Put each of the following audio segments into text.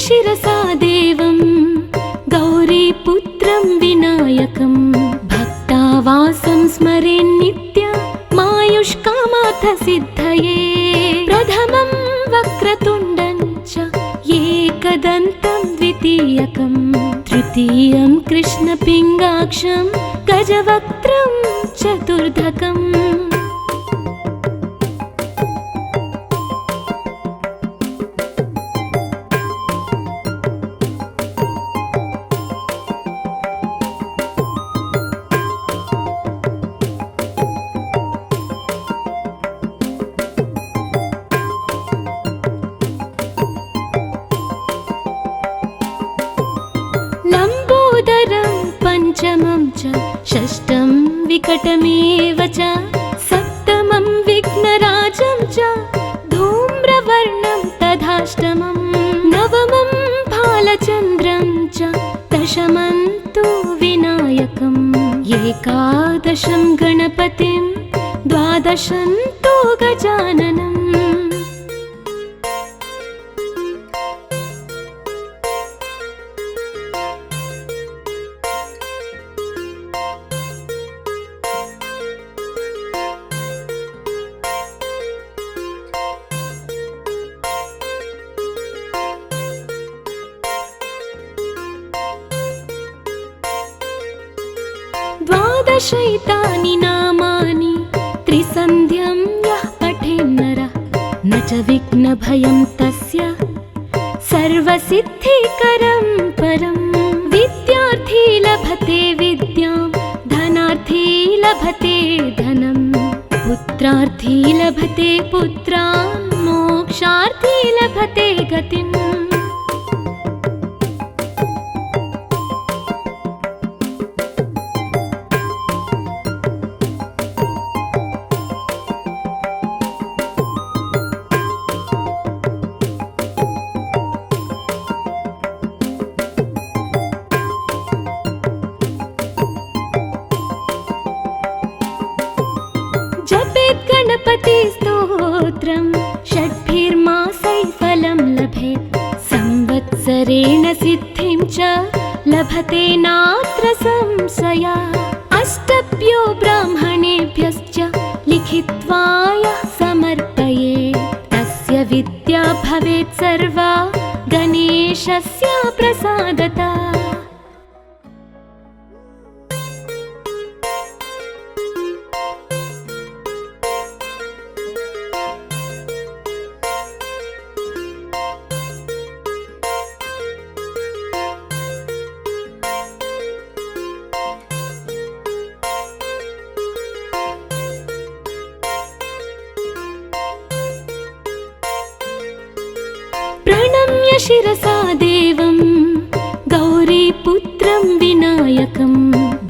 शिरसा देवं गौरीपुत्रं विनायकं भक्तावासं स्मरेन्नित्यं मायुष्कामार्थसिद्धये प्रथमं वक्रतुण्डं च एकदन्तं द्वितीयकं तृतीयं कृष्णपिङ्गाक्षं गजवक्त्रं चतुर्धकम् पंचमं च षष्ठं विकटमेव च सप्तमं विघ्नराजं च धूम्रवर्णं तथाष्टमं नवमं भालचन्द्रं च दशमं तु विनायकम् एकादशं गणपतिं द्वादशं तु गजाननम् द्वादशैतानि नामानि त्रिसन्ध्यं यः पठेन्नरः न च विघ्नभयं तस्य सर्वसिद्धिकरं परं विद्यार्थी लभते विद्यां धनार्थी लभते धनं पुत्रार्थी लभते पुत्रान् मोक्षार्थी लभते गतिम् गणपतिस्तोत्रं षड्भिर्मासैः फलं लभेत् संवत्सरेण सिद्धिं च लभते नात्र संशयः अष्टभ्यो ब्राह्मणेभ्यश्च लिखित्वा यः समर्पयेत् तस्य विद्या भवेत् सर्वा गणेशस्य प्रसादतः प्रणम्य शिरसा देवं गौरीपुत्रं विनायकं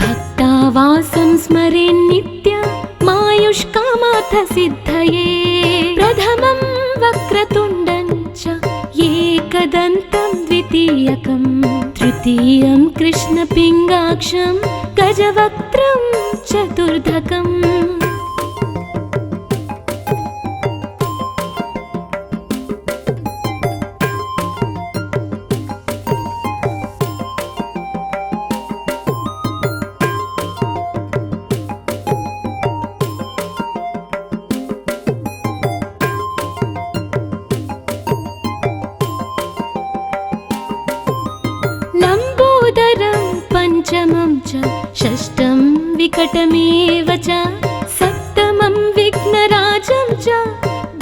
भक्तावासं स्मरेन्नित्यं मायुष्कामार्थसिद्धये प्रथमं वक्रतुण्डं च एकदन्तं द्वितीयकं तृतीयं कृष्णपिङ्गाक्षं गजवक्त्रं चतुर्धकम् पंचमं च षष्ठं विकटमेव च सप्तमं विघ्नराजं च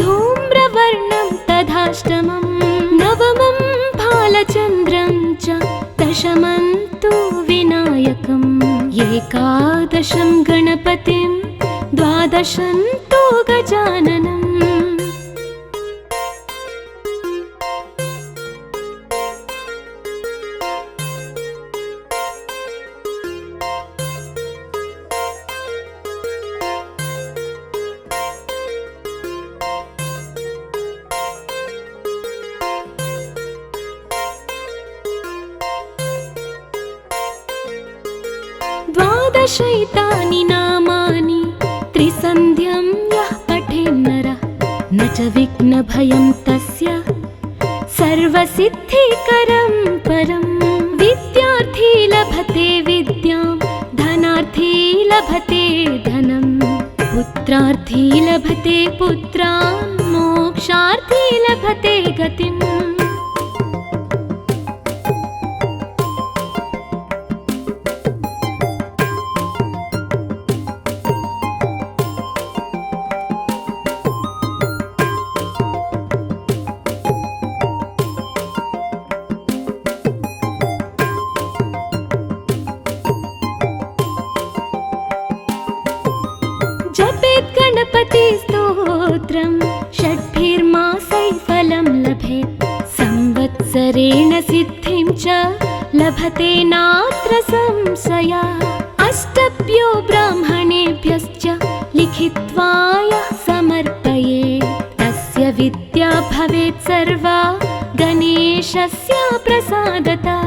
धूम्रवर्णं तथाष्टमं नवमं भालचन्द्रं च दशमं तु विनायकम् एकादशं गणपतिं द्वादशं तु गजाननम् द्वादशैतानि नामानि त्रिसन्ध्यं यः पठेन्नरः न च विघ्नभयं तस्य सर्वसिद्धिकरं परं विद्यार्थी लभते विद्यां धनार्थी लभते धनं पुत्रार्थी लभते पुत्रान् मोक्षार्थी लभते गतिम् जपेत् गणपति स्तोत्रं षड्भिर्मासैः फलं लभेत् संवत्सरेण सिद्धिं च लभते नात्र संशयः अष्टभ्यो ब्राह्मणेभ्यश्च लिखित्वा यः समर्पयेत् तस्य विद्या भवेत् सर्वा गणेशस्य प्रसादतः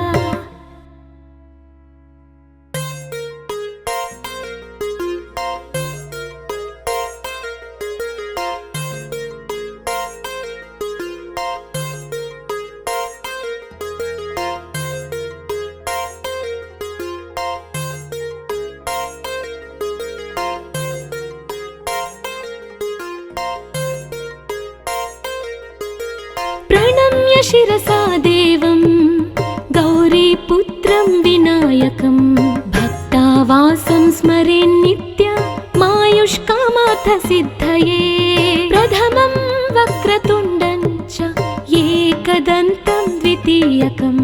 प्रणम्य शिरसा देवं गौरीपुत्रं विनायकं भक्तावासं स्मरेन्नित्यमायुष्कामार्थसिद्धये प्रथमं वक्रतुण्डं च एकदन्तं द्वितीयकं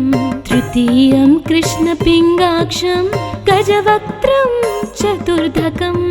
तृतीयं कृष्णपिङ्गाक्षं गजवक्त्रं चतुर्धकम्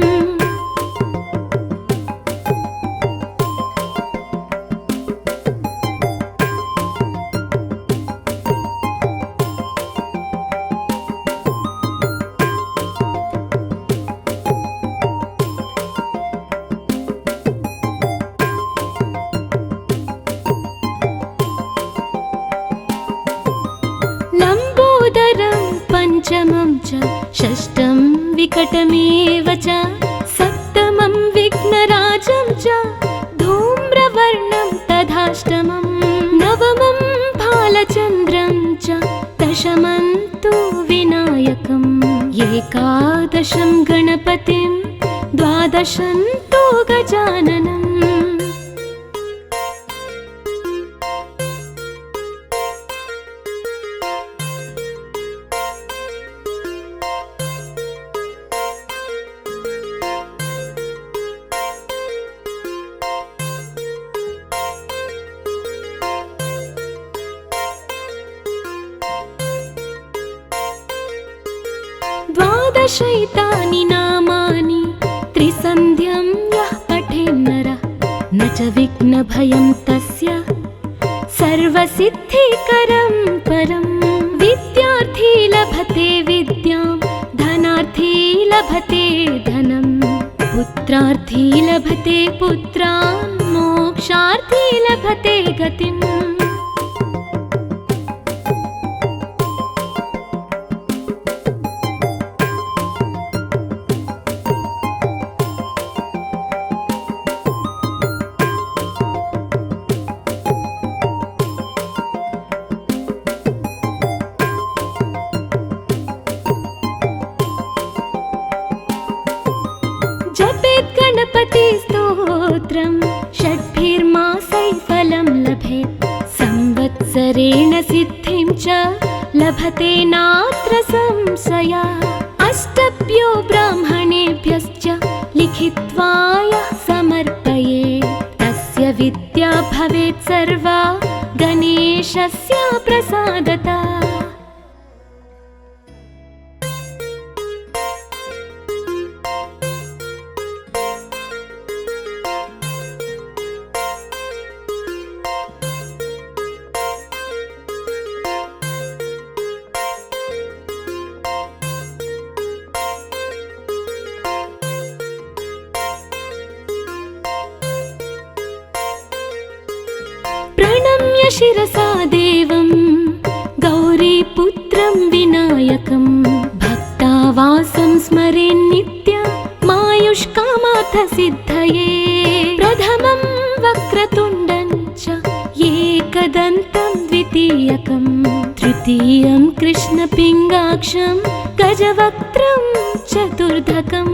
लम्बोदरं पञ्चमं च षष्ठं विकटमेव च सप्तमं विघ्नराजं च धूम्रवर्णं तथाष्टमं नवमं भालचन्द्रं च दशमं तु विनायकम् एकादशं गणपतिं द्वादशं तु गजाननम् द्वादशैतानि नामानि त्रिसन्ध्यं यः पठेन्नरः न च विघ्नभयं तस्य सर्वसिद्धिकरं परं विद्यार्थी लभते विद्यां धनार्थी लभते धनं पुत्रार्थी लभते पुत्रान् मोक्षार्थी लभते गतिम् जपेत् गणपति स्तोत्रं षड्भिर्मासैः फलं लभेत् संवत्सरेण सिद्धिं च लभते नात्र संशयः अष्टभ्यो ब्राह्मणेभ्यश्च लिखित्वा यः समर्पयेत् तस्य विद्या भवेत् सर्वा गणेशस्य प्रसादतः प्रणम्य शिरसा देवं गौरीपुत्रं विनायकं भक्तावासं स्मरेन्नित्यमायुष्कामार्थसिद्धये प्रथमं वक्रतुण्डं च एकदन्तं तृतीयं कृष्णपिङ्गाक्षं गजवक्त्रं चतुर्धकम्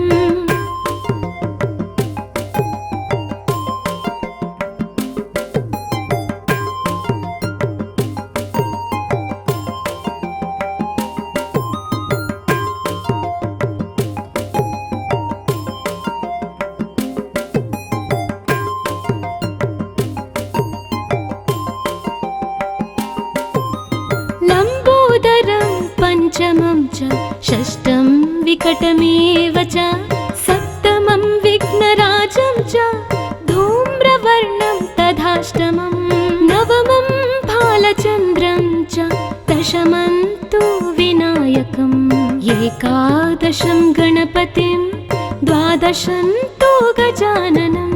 पंचमं च षष्ठं विकटमेव च सप्तमं विघ्नराजं च धूम्रवर्णं तथाष्टमं नवमं भालचन्द्रं च दशमं तु विनायकम् एकादशं गणपतिं द्वादशं तु गजाननम्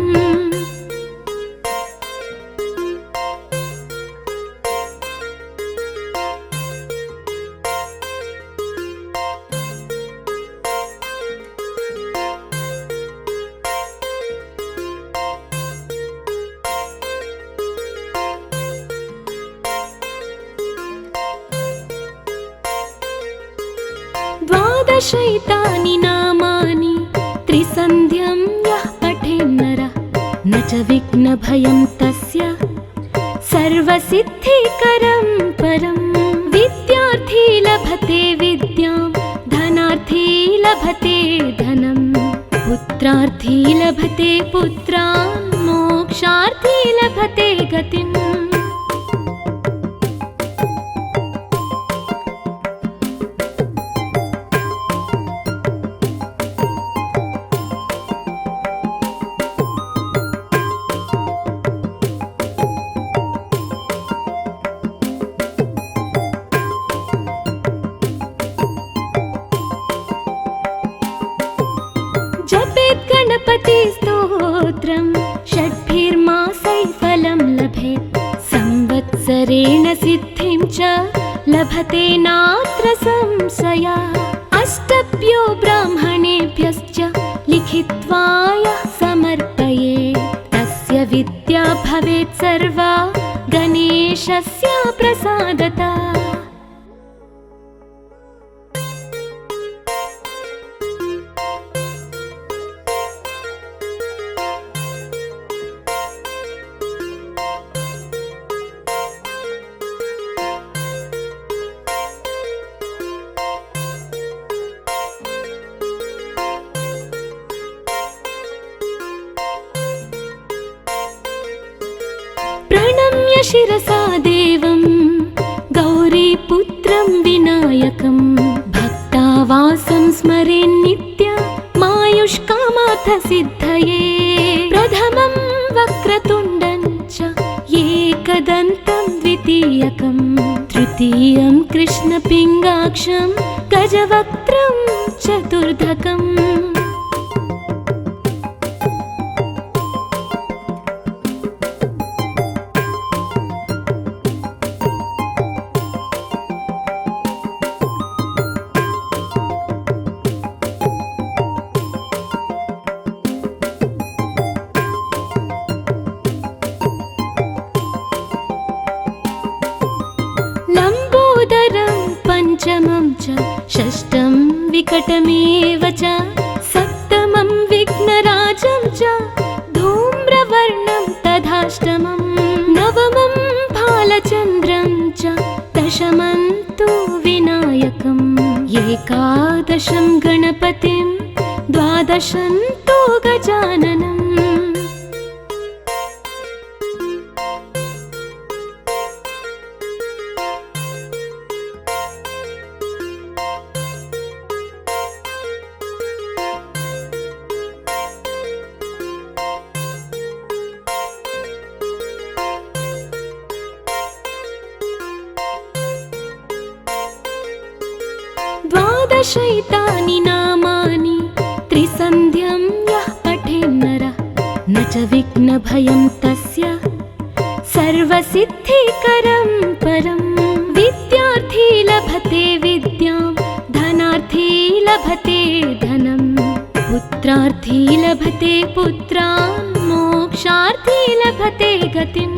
द्वादशैतानि नामानि त्रिसन्ध्यं यः पठेन्नरः न च विघ्नभयं तस्य सर्वसिद्धिकरं परं विद्यार्थी लभते विद्यां धनार्थी लभते धनं पुत्रार्थी लभते पुत्रान् मोक्षार्थी लभते गतिम् जपेत् गणपति स्तोत्रं षड्भिर्मासैः फलं लभेत् संवत्सरेण सिद्धिं च लभते नात्र संशयः अष्टभ्यो ब्राह्मणेभ्यश्च लिखित्वा यः समर्पयेत् तस्य विद्या भवेत् सर्वा गणेशस्य प्रसादतः प्रणम्य शिरसा देवं गौरीपुत्रं विनायकं भक्तावासं स्मरेन् नित्यमायुष्कामार्थसिद्धये प्रथमं वक्रतुण्डं च एकदन्तं द्वितीयकं तृतीयं कृष्णपिङ्गाक्षं गजवक्त्रं चतुर्धकम् पंचमं च षष्ठं विकटमेव च सप्तमं विघ्नराजं च धूम्रवर्णं तथाष्टमं नवमं भालचन्द्रं च दशमं तु विनायकम् एकादशं गणपतिं द्वादशं तु गजाननम् द्वादशैतानि नामानि त्रिसन्ध्यं यः पठेन्नरः न च विघ्नभयं तस्य सर्वसिद्धिकरं परं विद्यार्थी लभते विद्यां धनार्थी लभते धनं पुत्रार्थी लभते पुत्रान् मोक्षार्थी लभते गतिम्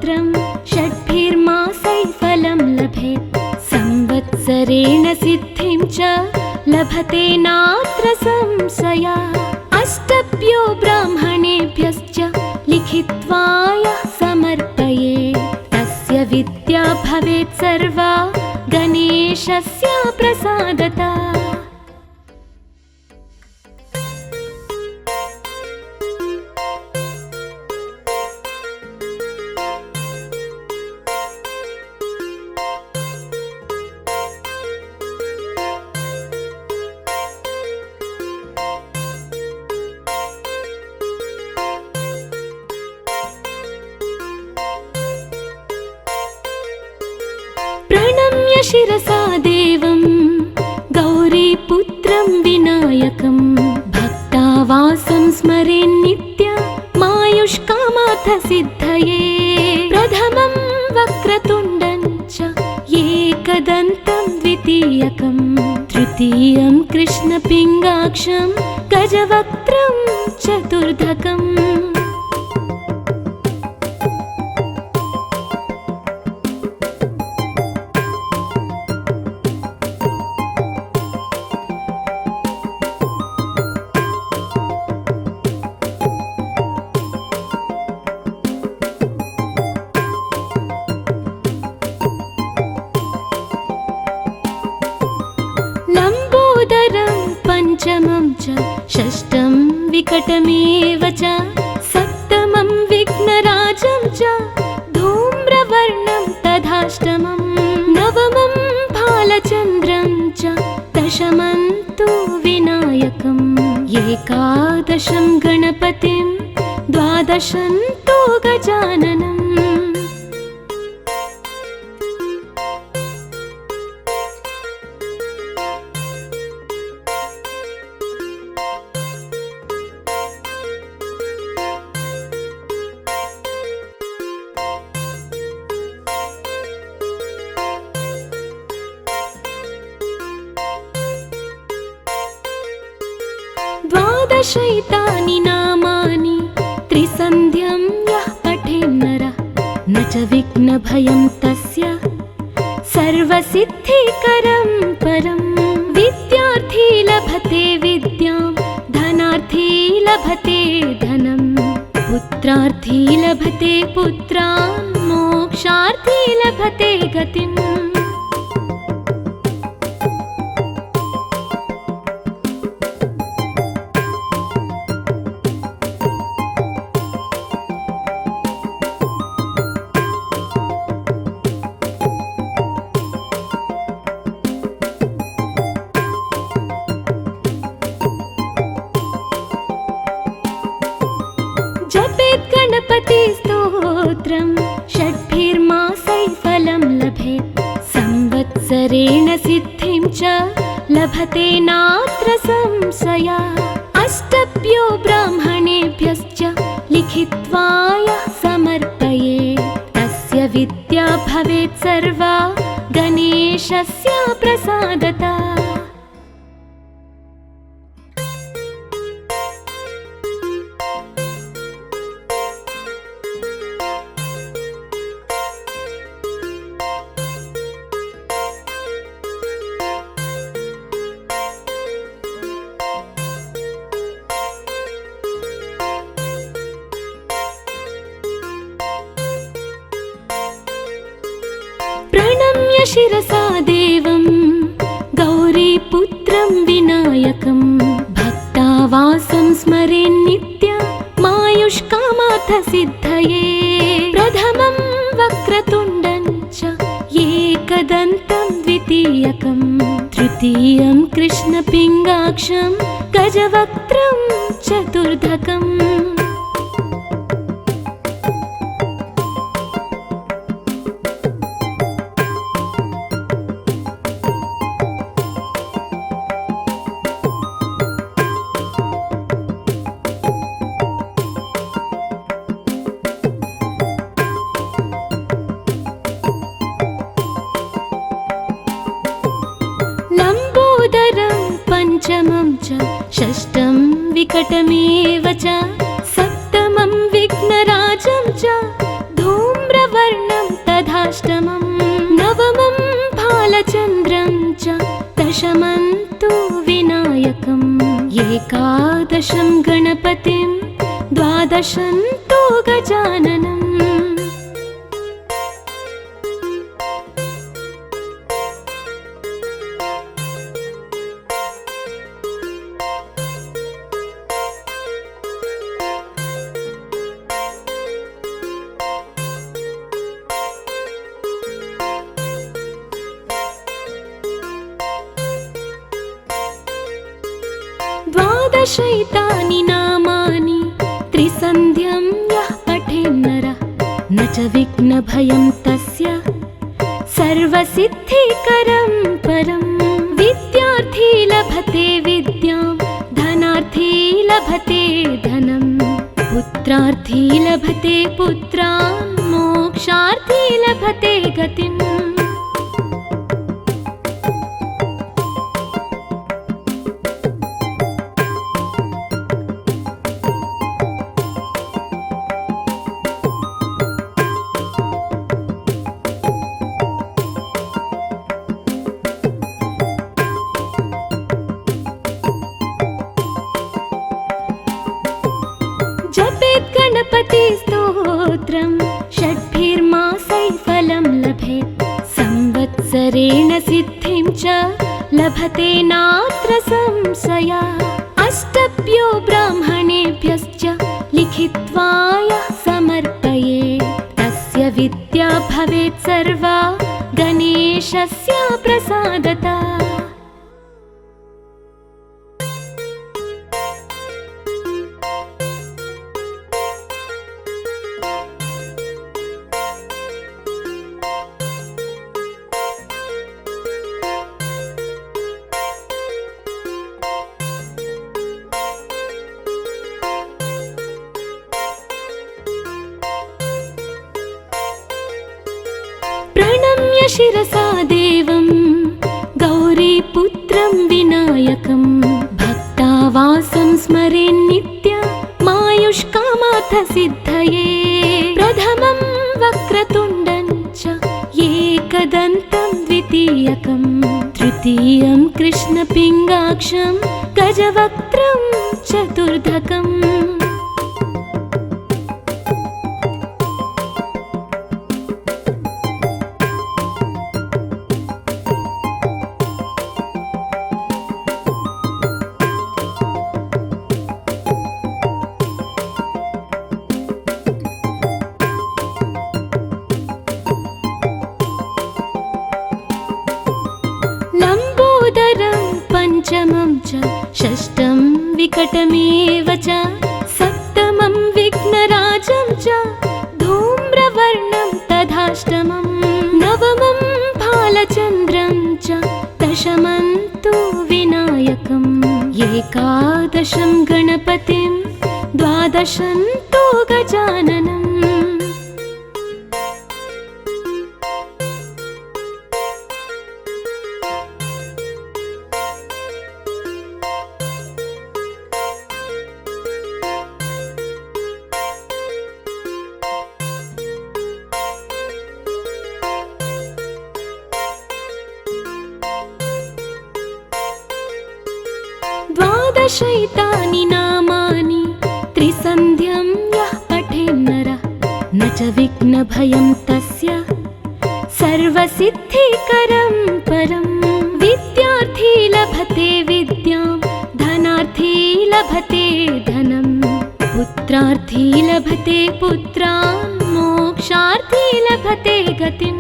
पुत्रं षड्भिर्मासैः फलं लभेत् संवत्सरेण सिद्धिं च लभते नात्र संशया अष्टभ्यो ब्राह्मणेभ्यश्च लिखित्वा यः समर्पयेत् तस्य विद्या भवेत् सर्वा गणेशस्य प्रसादतः। प्रणम्य शिरसा देवं गौरीपुत्रं विनायकं भक्तावासं स्मरेन्नित्यमायुष्कामार्थसिद्धये प्रथमं वक्रतुण्डं च एकदन्तं द्वितीयकं तृतीयं कृष्णपिङ्गाक्षं गजवक्त्रं चतुर्धकम्। पञ्चमं च षष्ठं विकटमेव च सप्तमं विघ्नराजं च धूम्रवर्णं तथाष्टमं नवमं भालचन्द्रं च दशमं तु विनायकम् एकादशं गणपतिं द्वादशं तु गजाननम्। द्वादशैतानि नामानि त्रिसन्ध्यं यः पठेन्नरः न च विघ्नभयं तस्य सर्वसिद्धिकरं परं विद्यार्थी लभते विद्यां धनार्थी लभते धनं पुत्रार्थी लभते पुत्रान् मोक्षार्थी लभते गतिम्। जपेत् गणपतिस्तोत्रं षड्भिर्मासैः फलं लभेत् संवत्सरेण सिद्धिं च लभते नात्र संशया अष्टभ्यो ब्राह्मणेभ्यश्च लिखित्वा यः समर्पयेत् तस्य विद्या भवेत् सर्वा गणेशस्य प्रसादतः। प्रणम्य शिरसा देवं गौरीपुत्रं विनायकं भक्तावासं स्मरेन्नित्यमायुष्कामार्थसिद्धये प्रथमं वक्रतुण्डं च एकदन्तं द्वितीयकं तृतीयं कृष्णपिङ्गाक्षं गजवक्त्रं चतुर्धकम्। पञ्चमं च षष्ठं विकटमेव च सप्तमं विघ्नराजं च धूम्रवर्णं दशमं तु विनायकम् एकादशं गणपतिं द्वादशं तु गजाननम् द्वादशैतानि नामानि त्रिसन्ध्यं यः पठेन्नरः न च विघ्नभयं तस्य सर्वसिद्धिकरं परं विद्यार्थी लभते विद्यां धनार्थी लभते धनं पुत्रार्थी लभते पुत्रान् मोक्षार्थी लभते गतिम् जपेत् गणपतिस्तोत्रं षड्भिर्मासैः फलं लभेत् संवत्सरेण सिद्धिं च लभते नात्र संशयः अष्टभ्यो ब्राह्मणेभ्यश्च लिखित्वा यः समर्पयेत् तस्य विद्या भवेत् सर्वा गणेशस्य प्रसादतः प्रणम्य शिरसा देवं गौरीपुत्रं विनायकं भक्तावासं स्मरेन्नित्यमायुष्कामार्थसिद्धये प्रथमं वक्रतुण्डं च एकदन्तं द्वितीयकं तृतीयं कृष्णपिङ्गाक्षं गजवक्त्रं चतुर्धकम् पंचमं च षष्ठं विकटमेव च सप्तमं विघ्नराजं च धूम्रवर्णं तथाष्टमं नवमं भालचन्द्रं च दशमं तु विनायकम् एकादशं गणपतिं द्वादशं तु गजाननम् द्वादशैतानि नामानि त्रिसन्ध्यं यः पठेन्नरः न च विघ्नभयं तस्य सर्वसिद्धिकरं परं विद्यार्थी लभते विद्यां धनार्थी लभते धनं पुत्रार्थी लभते पुत्रान् मोक्षार्थी लभते गतिम्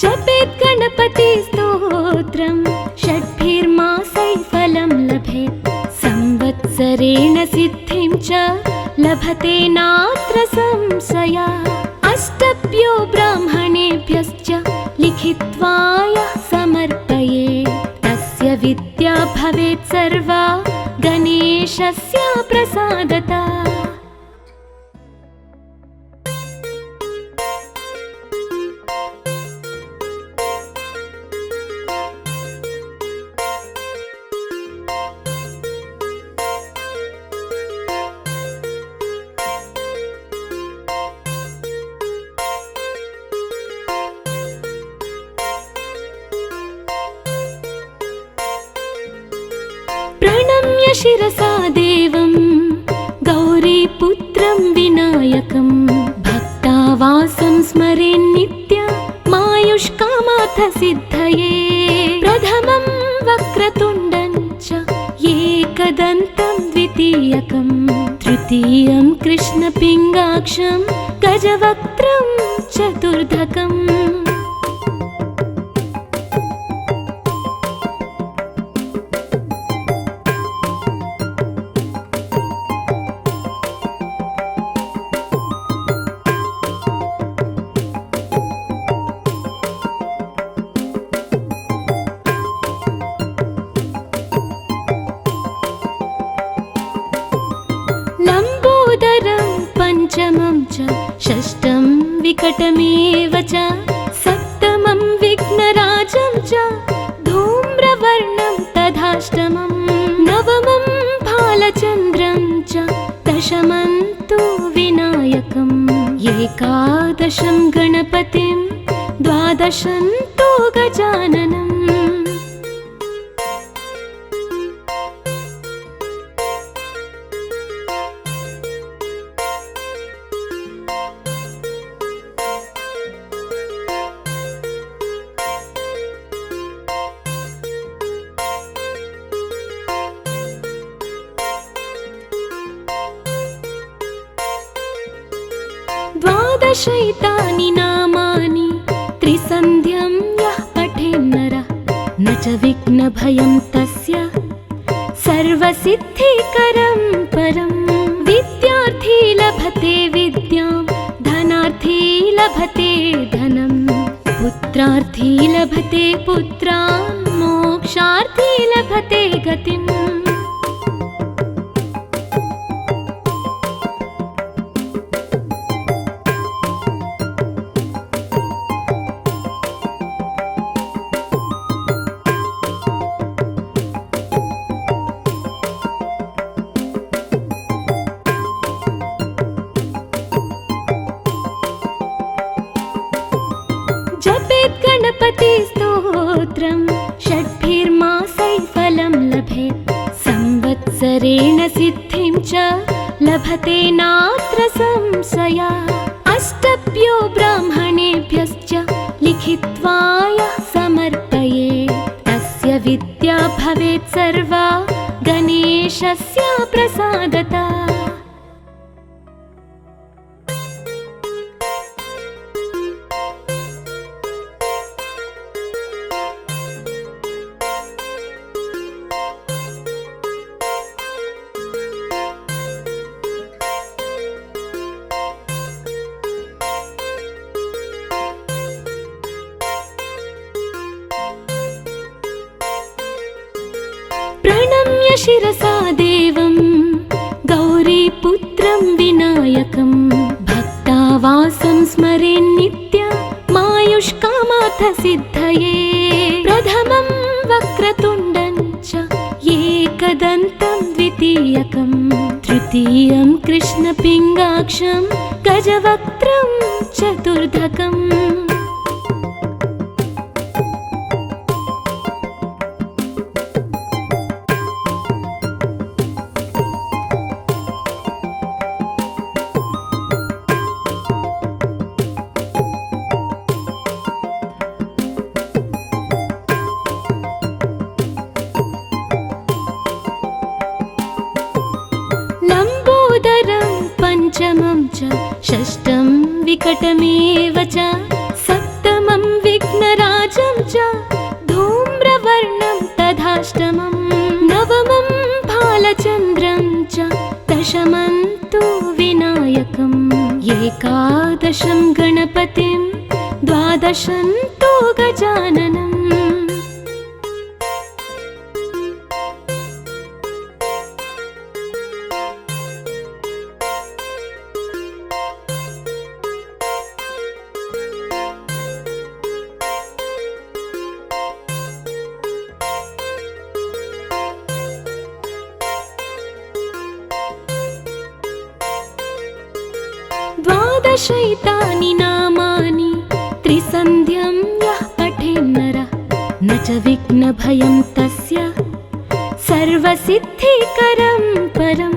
जपेत् गणपतिस्तोत्रं षड्भिर्मासैः फलं लभेत् संवत्सरेण सिद्धिं च लभते नात्र संशयः अष्टभ्यो ब्राह्मणेभ्यश्च लिखित्वा यः समर्पयेत् तस्य विद्या भवेत् सर्वा गणेशस्य प्रसादतः। शिरसा देवं गौरीपुत्रं विनायकं भक्तावासं स्मरेन्नित्य मायुष्कामार्थसिद्धये प्रथमं वक्रतुण्डं च एकदन्तं द्वितीयकं तृतीयं कृष्णपिङ्गाक्षं गजवक्त्रं चतुर्धकम् पंचमं च षष्ठं विकटमेव च सप्तमं विघ्नराजं च धूम्रवर्णं तथाष्टमं नवमं भालचन्द्रं च दशमं तु विनायकम् एकादशं गणपतिं द्वादशं तु गजाननम् द्वादशैतानि नामानि त्रिसन्ध्यं यः पठेन्नरः न च विघ्नभयं तस्य सर्वसिद्धिकरं परं विद्यार्थी लभते विद्यां धनार्थी लभते धनं पुत्रार्थी लभते पुत्रान् मोक्षार्थी लभते गतिम् जपेत् गणपति स्तोत्रं षड्भिर्मासैः फलं लभेत् संवत्सरेण सिद्धिं च लभते नात्र संशया अष्टभ्यो ब्राह्मणेभ्यश्च लिखित्वा यः समर्पयेत् तस्य विद्या भवेत् सर्वा गणेशस्य प्रसादतः प्रणम्य शिरसा देवं गौरीपुत्रं विनायकं भक्तावासं स्मरेन्नित्य मायुष्कामार्थसिद्धये प्रथमं वक्रतुण्डं च एकदन्तं द्वितीयकं तृतीयं कृष्णपिङ्गाक्षं गजवक्त्रं चतुर्धकम् पंचमं च षष्ठं विकटमेव च सप्तमं विघ्नराजं च धूम्रवर्णं तथाष्टमं नवमं भालचन्द्रं च दशमं तु विनायकम् एकादशं गणपतिं द्वादशं तु गजाननम् द्वादशैतानि नामानि त्रिसन्ध्यं यः पठेन्नरः न च विघ्नभयं तस्य सर्वसिद्धिकरं परं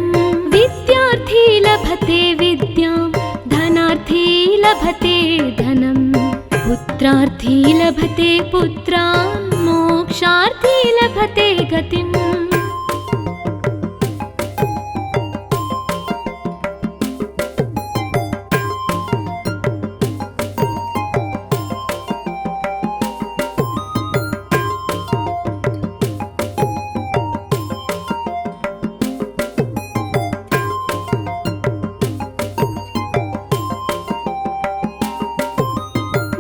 विद्यार्थी लभते विद्यां धनार्थी लभते धनं पुत्रार्थी लभते पुत्रान् मोक्षार्थी लभते गतिम्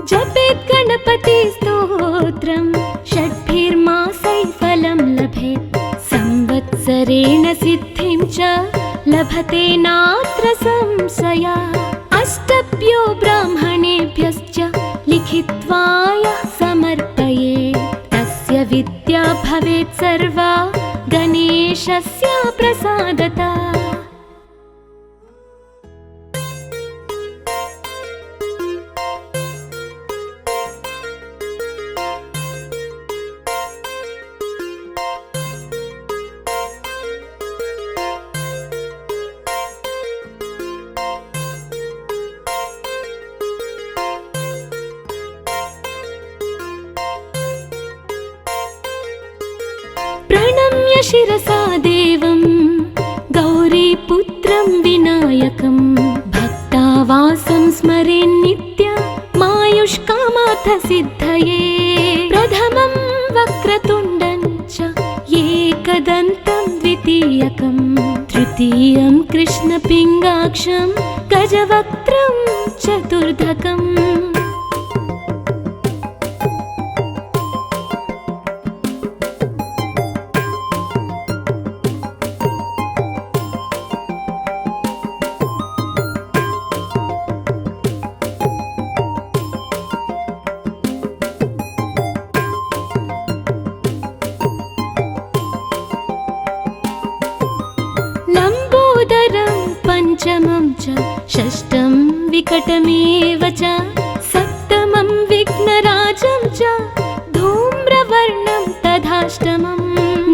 जपेत् गणपति स्तोत्रं षड्भिर्मासैः फलं लभेत् संवत्सरेण सिद्धिं च लभते नात्र संशयः अष्टभ्यो ब्राह्मणेभ्यश्च लिखित्वा यः समर्पयेत् तस्य विद्या भवेत् सर्वा गणेशस्य प्रसादतः प्रणम्य शिरसा देवं गौरीपुत्रं विनायकं भक्तावासं स्मरेन्नित्यमायुष्कामार्थसिद्धये प्रथमं वक्रतुण्डं च एकदन्तं द्वितीयकं तृतीयं कृष्णपिङ्गाक्षं गजवक्त्रं चतुर्धकम् पञ्चमं च षष्ठं विकटमेव च सप्तमं विघ्नराजं च धूम्रवर्णं तथाष्टमं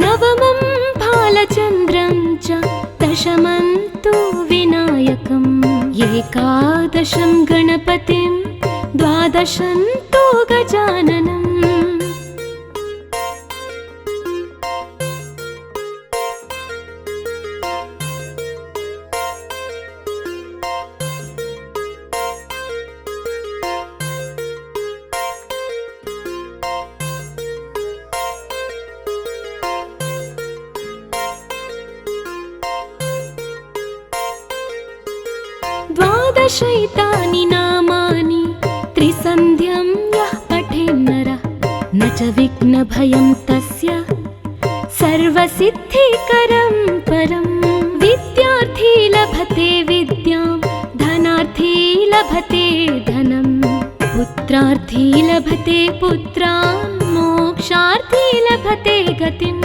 नवमं भालचन्द्रं च दशमं तु विनायकम् एकादशं गणपतिं द्वादशं तु गजाननम् द्वादशैतानि नामानि त्रिसन्ध्यं यः पठेन्नरः न च विघ्नभयं तस्य सर्वसिद्धिकरं परं विद्यार्थी लभते विद्यां धनार्थी लभते धनं पुत्रार्थी लभते पुत्रान् मोक्षार्थी लभते गतिम्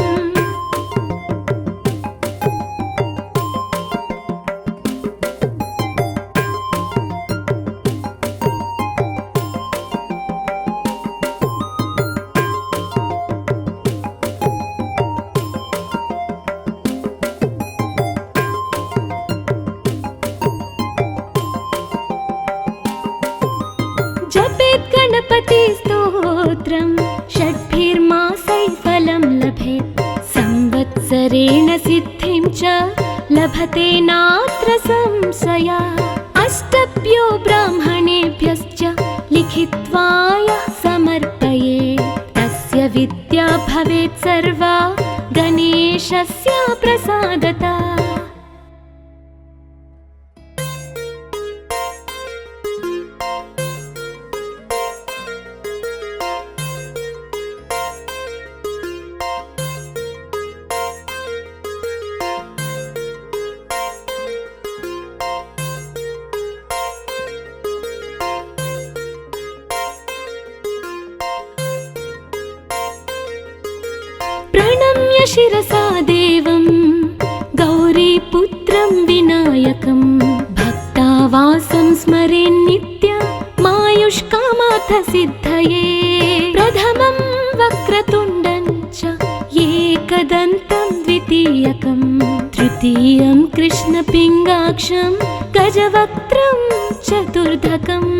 जपेत् गणपति स्तोत्रं षड्भिर्मासैः फलं लभेत् संवत्सरेण सिद्धिं च लभते नात्र संशयः अष्टभ्यो ब्राह्मणेभ्यश्च लिखित्वा यः समर्पयेत् तस्य विद्या भवेत् सर्वा गणेशस्य प्रसादतः प्रणम्य शिरसा देवं गौरीपुत्रं विनायकं भक्तावासं स्मरेन्नित्यमायुष्कामार्थसिद्धये प्रथमं वक्रतुण्डं च एकदन्तं द्वितीयकं तृतीयं कृष्णपिङ्गाक्षं गजवक्त्रं चतुर्धकम्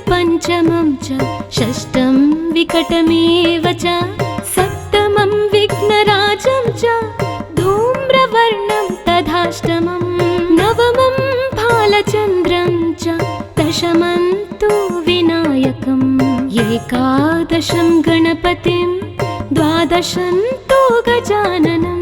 पंचमं च षष्ठं विकटमेव च सप्तमं विघ्नराजं च धूम्रवर्णं तथाष्टमं नवमं भालचन्द्रं च दशमं तु विनायकम् एकादशं गणपतिं द्वादशं तु गजाननम्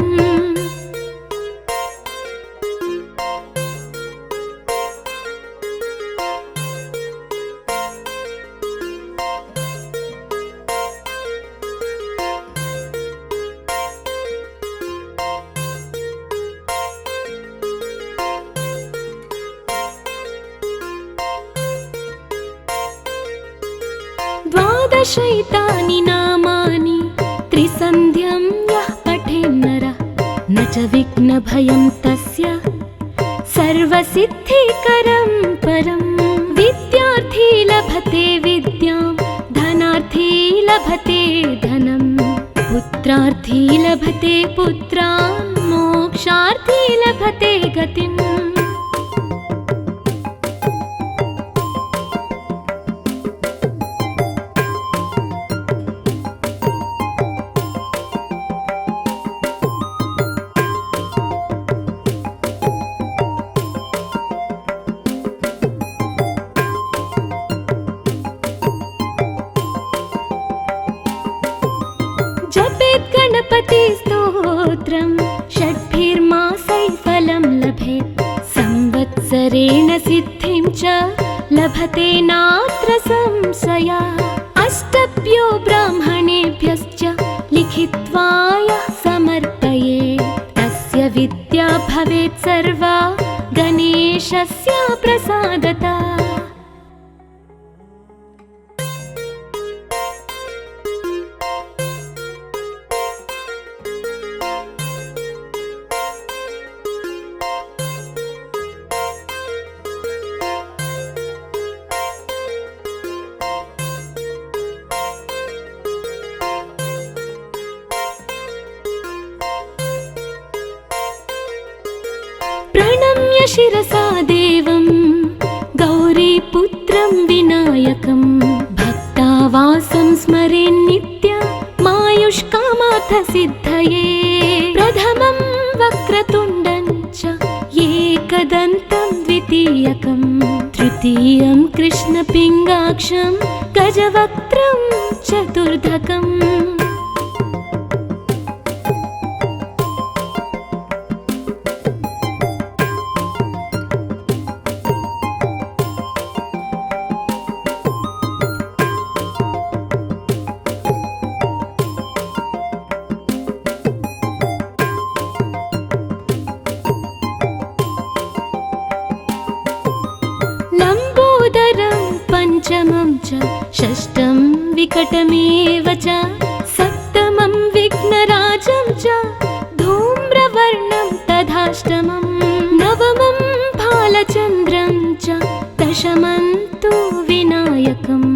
द्वादशैतानि नामानि त्रिसन्ध्यं यः पठेन्नरः न च विघ्नभयं तस्य सर्वसिद्धिकरं परं विद्यार्थी लभते विद्यां धनार्थी लभते धनं पुत्रार्थी लभते पुत्रान् मोक्षार्थी लभते गतिम् जपेत् गणपति स्तोत्रं षड्भिर्मासैः फलं लभेत् संवत्सरेण सिद्धिं च लभते नात्र संशयः अष्टभ्यो ब्राह्मणेभ्यश्च लिखित्वा यः समर्पयेत् तस्य विद्या भवेत् सर्वा गणेशस्य प्रसादतः प्रणम्य शिरसा देवं गौरीपुत्रं विनायकं भक्तावासं स्मरेन्नित्यमायुष्कामार्थसिद्धये प्रथमं वक्रतुण्डं च एकदन्तं द्वितीयकं तृतीयं कृष्णपिङ्गाक्षं गजवक्त्रं चतुर्धकम् पंचमं च षष्ठं विकटमेव च सप्तमं विघ्नराजं च धूम्रवर्णं तथाष्टमं नवमं भालचन्द्रं च दशमं तु विनायकम्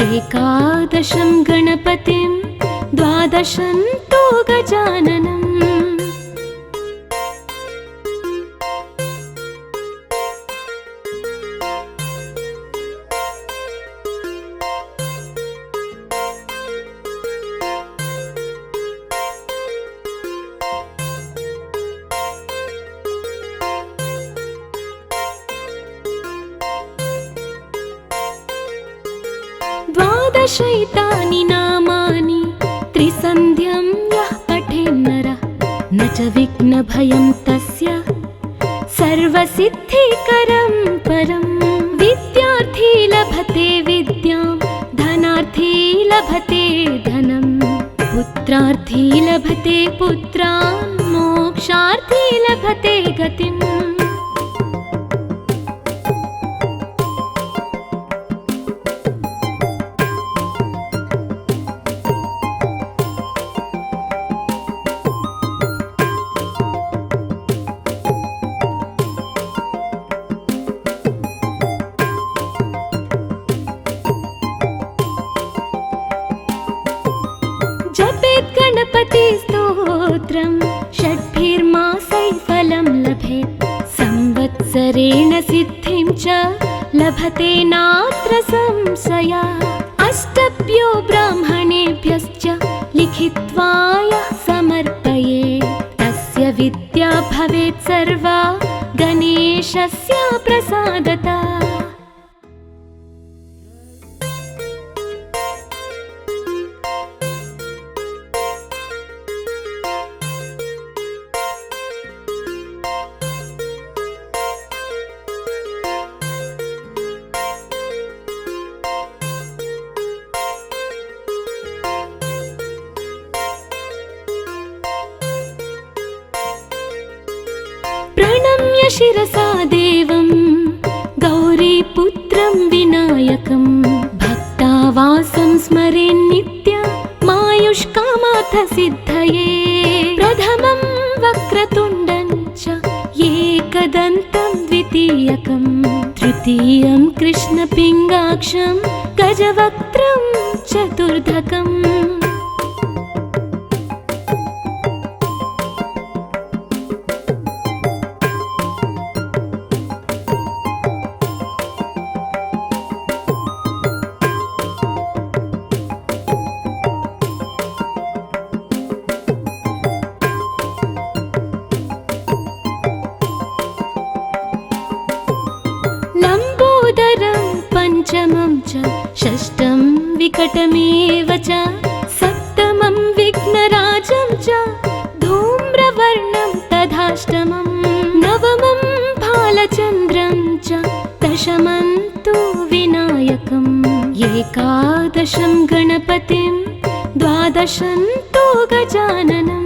एकादशं गणपतिं द्वादशं तु गजाननम् द्वादशैतानि नामानि त्रिसन्ध्यं यः पठेन्नरः न च विघ्नभयं तस्य सर्वसिद्धिकरं परं विद्यार्थी लभते विद्यां धनार्थी लभते धनं पुत्रार्थी लभते पुत्रान् मोक्षार्थी लभते गतिम् गणपति स्तोत्रं षड्भिर्मासैः फलं लभेत् संवत्सरेण सिद्धिं च लभते नात्र संशया अष्टभ्यो ब्राह्मणेभ्यश्च लिखित्वा यः समर्पयेत् तस्य विद्या भवेत् सर्वा गणेशस्य प्रसादतः। प्रणम्य शिरसा देवं गौरीपुत्रं विनायकं भक्तावासं स्मरेन्नित्यमायुष्कामार्थ सिद्धये प्रथमं वक्रतुण्डं च एकदन्तं द्वितीयकं तृतीयं कृष्णपिङ्गाक्षं गजवक्त्रं चतुर्धकम्। पंचमं च षष्ठं विकटमेव च सप्तमं विघ्नराजं च धूम्रवर्णं तथाष्टमं नवमं भालचन्द्रं च दशमं तु विनायकम् एकादशं गणपतिं द्वादशं तु गजाननम्।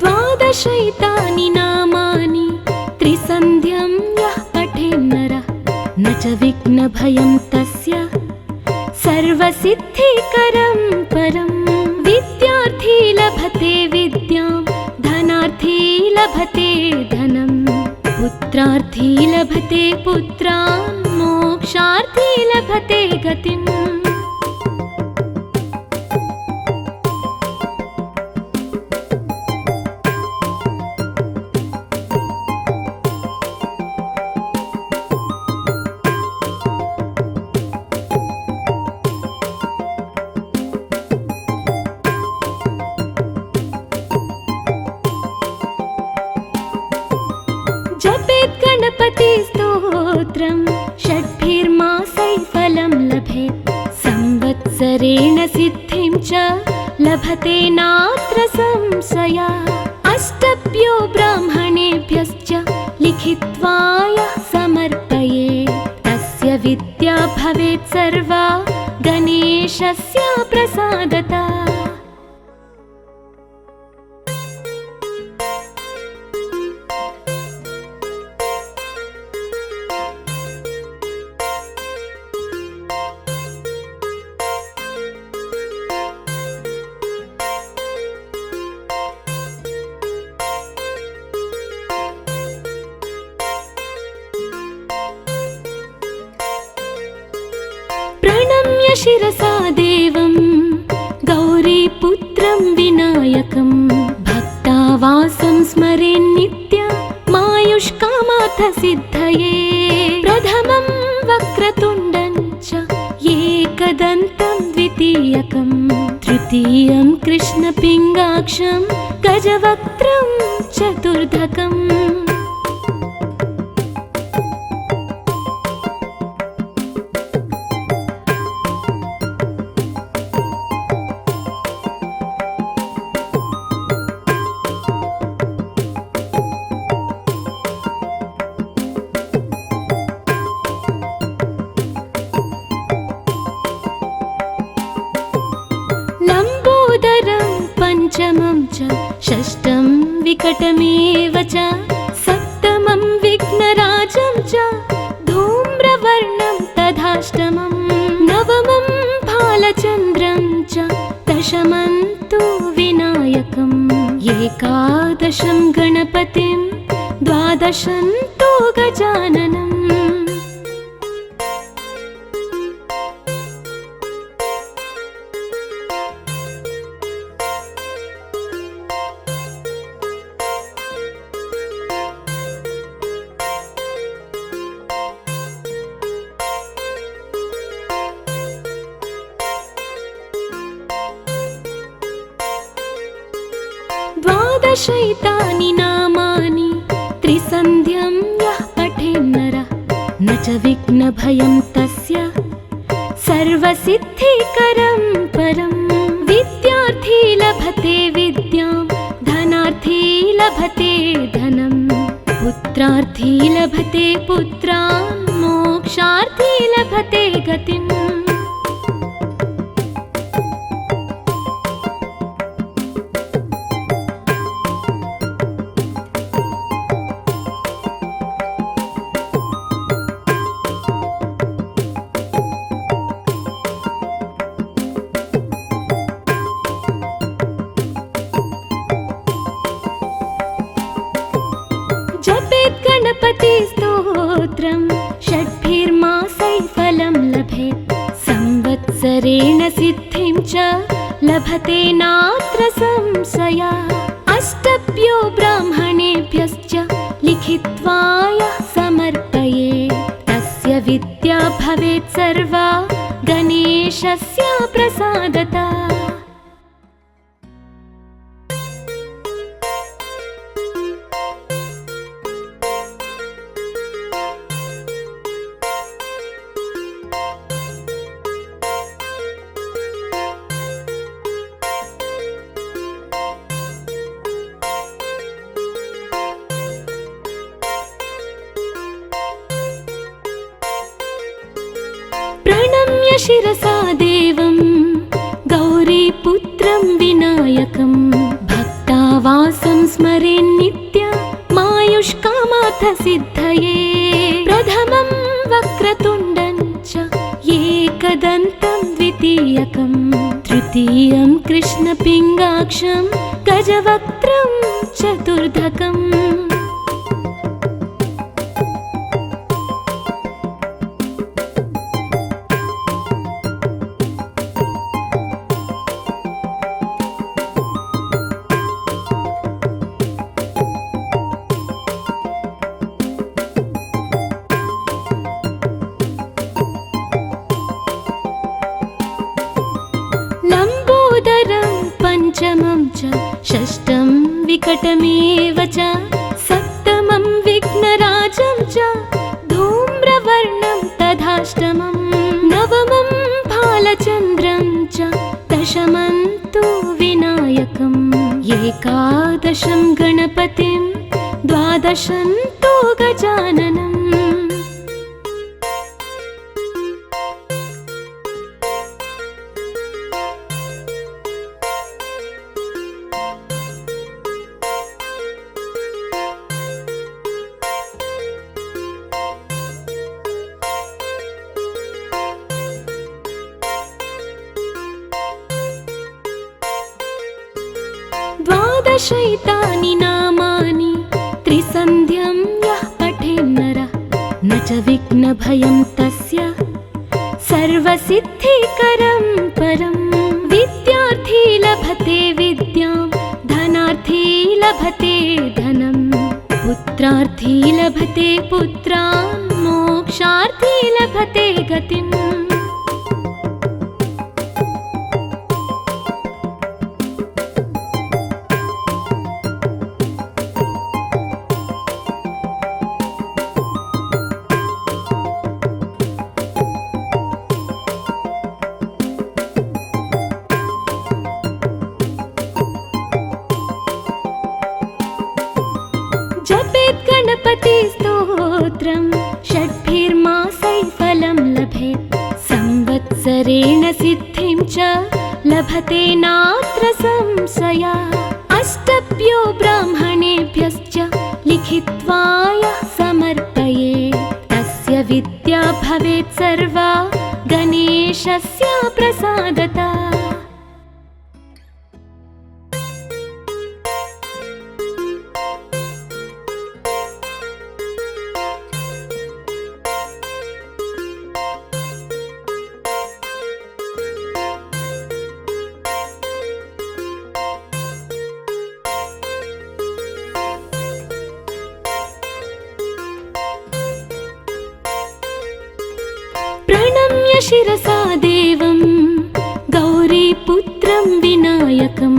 द्वादशैतानि नामानि त्रिसन्ध्यं यः पठेन्नरः न च विघ्नभयं तस्य सर्वसिद्धिकरं परं विद्यार्थी लभते विद्यां धनार्थी लभते धनं पुत्रार्थी लभते पुत्रान् मोक्षार्थी लभते गतिम्। जपेत् गणपति स्तोत्रं षड्भिर्मासैः फलं लभेत् संवत्सरेण सिद्धिं च लभते नात्र संशया अष्टभ्यो ब्राह्मणेभ्यश्च लिखित्वा यः समर्पयेत् तस्य विद्या भवेत् सर्वा गणेशस्य प्रसादतः। प्रणम्य शिरसा देवं गौरीपुत्रं विनायकं भक्तावासं स्मरेन्नित्यमायुष्कामार्थ सिद्धये प्रथमं वक्रतुण्डं च एकदन्तं द्वितीयकं तृतीयं कृष्णपिङ्गाक्षं गजवक्त्रं चतुर्धकम्। पंचमं च षष्ठं विकटमेव च सप्तमं विघ्नराजं विघ्नराजं च धूम्रवर्णं तथाष्टमं नवमं भालचन्द्रं च दशमं तु विनायकम् एकादशं गणपतिं द्वादशं तु गजाननम् द्वादशैतानि नामानि त्रिसन्ध्यं यः पठेन्नरः न च विघ्नभयं तस्य सर्वसिद्धिकरं परं विद्यार्थी लभते विद्यां धनार्थी लभते धनं पुत्रार्थी लभते पुत्रान् मोक्षार्थी लभते गतिम् जपेत् गणपति स्तोत्रं षड्भिर्मासैः फलं लभेत् संवत्सरेण सिद्धिं च लभते नात्र संशयः अष्टभ्यो ब्राह्मणेभ्यश्च लिखित्वा यः समर्पयेत् तस्य विद्या भवेत् सर्वा गणेशस्य प्रसादतः प्रणम्य शिरसा देवं गौरीपुत्रं विनायकं भक्तावासं स्मरेन्नित्यमायुष्कामार्थसिद्धये प्रथमं वक्रतुण्डं च एकदन्तं द्वितीयकं तृतीयं कृष्णपिङ्गाक्षं गजवक्त्रं चतुर्धकम् लम्बोदरं पञ्चमं च षष्ठं विकटमेव च सप्तमं विघ्नराजं च धूम्रवर्णं तथाष्टमं नवमं भालचन्द्रं च दशमं तु विनायकम् एकादशं गणपतिं द्वादशं तु गजाननम् द्वादशैतानि नामानि त्रिसन्ध्यं यः पठेन्नरः न च विघ्नभयं तस्य सर्वसिद्धिकरं परं विद्यार्थी लभते विद्यां धनार्थी लभते धनं पुत्रार्थी लभते पुत्रान् मोक्षार्थी लभते गतिम् जपेत् गणपति स्तोत्रं षड्भिर्मासैः फलं लभेत् संवत्सरेण सिद्धिं च लभते नात्र संशयः अष्टभ्यो ब्राह्मणेभ्यश्च लिखित्वा यः समर्पयेत् शिरसा देवं गौरीपुत्रं विनायकं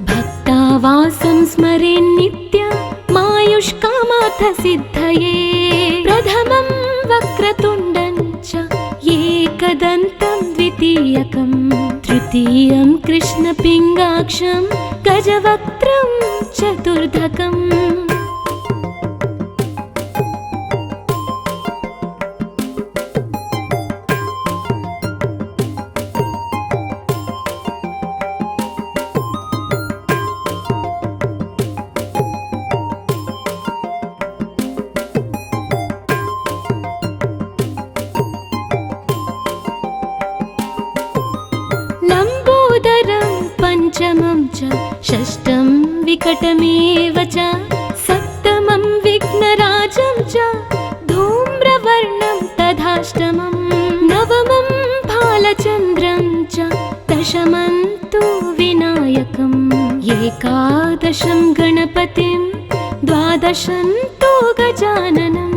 भक्तावासं स्मरेन्नित्यं मायुष्कामार्थसिद्धये प्रथमं वक्रतुण्डं च एकदन्तं द्वितीयकं तृतीयं कृष्णपिङ्गाक्षं गजवक्त्रं चतुर्धकम् पंचमं च षष्ठं विकटमेव च सप्तमं विघ्नराजं च धूम्रवर्णं तथाष्टमं नवमं भालचन्द्रं च दशमं तु विनायकम् एकादशं गणपतिं द्वादशं तु गजाननम्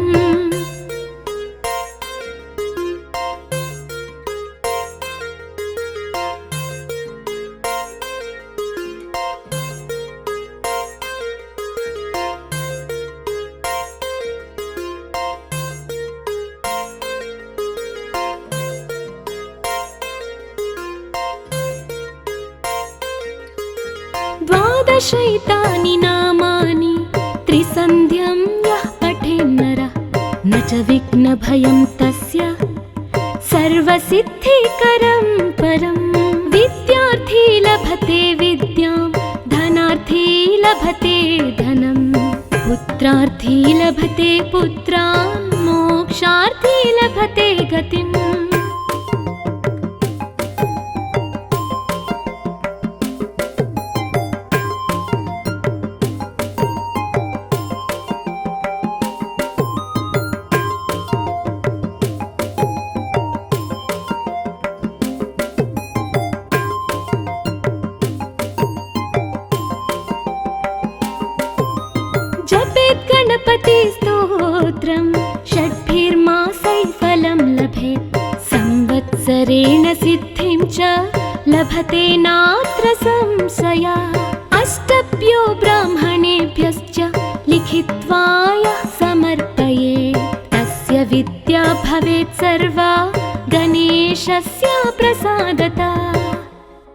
द्वादशैतानि नामानि त्रिसन्ध्यं यः पठेन्नरः न च विघ्नभयं तस्य सर्वसिद्धिकरं परं विद्यार्थी लभते विद्यां धनार्थी लभते धनं पुत्रार्थी लभते पुत्रान् मोक्षार्थी लभते गतिम् जपेत् गणपति स्तोत्रं षड्भिर्मासैः फलं लभेत् संवत्सरेण सिद्धिं च लभते नात्र संशयः अष्टभ्यो ब्राह्मणेभ्यश्च लिखित्वा यः समर्पयेत् तस्य विद्या भवेत् सर्वा गणेशस्य प्रसादतः।